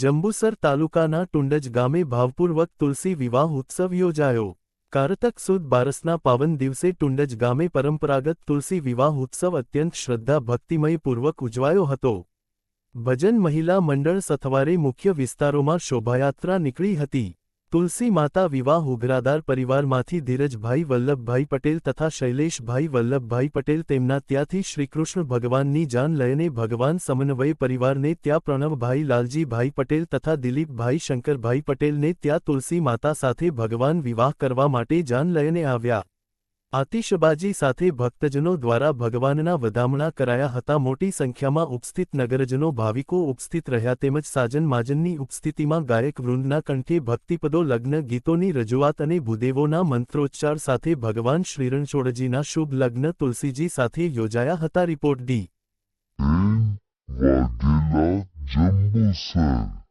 જંબુસર તાલુકાના ટુંડજ ગામે ભાવપૂર્વક તુલસી વિવાહ ઉત્સવ યોજાયો। કારતક સુદ બારસના પાવન દિવસે ટુંડજ ગામે પરંપરાગત તુલસી વિવાહ ઉત્સવ અત્યંત શ્રદ્ધા ભક્તિમય પૂર્વક ઉજવાયો હતો। ભજન મહિલા મંડળ સથવારે મુખ્ય વિસ્તારોમાં શોભાયાત્રા નીકળી હતી। તુલસી માતા વિવાહ ઉઘરાદાર પરિવારમાંથી ધીરજભાઈ વલ્લભભાઈ પટેલ તથા શૈલેષભાઈ વલ્લભભાઈ પટેલ તેમના ત્યાંથી શ્રીકૃષ્ણ ભગવાનની જાન લઈને ભગવાન સમન્વય પરિવારને ત્યાં પ્રણવભાઈ લાલજીભાઈ પટેલ તથા દિલીપભાઈ શંકરભાઈ પટેલને ત્યાં તુલસી માતા સાથે ભગવાન વિવાહ કરવા માટે જાન લઈને આવ્યા। આતિશબાજી સાથે ભક્તજનો દ્વારા ભગવાનના વધામણા કરાયા હતા। મોટી સંખ્યામાં ઉપસ્થિત નગરજનો ભાવિકો ઉપસ્થિત રહ્યા તેમજ સાજન માજનની ઉપસ્થિતિમાં ગાયક વૃંદના કંઠે ભક્તિપદો લગ્ન ગીતોની રજૂઆત અને ભૂદેવોના મંત્રોચ્ચાર સાથે ભગવાન શ્રીરણછોડજીના શુભ લગ્ન તુલસીજી સાથે યોજાયા હતા। Report D. વાઘેલા, જંબુસર।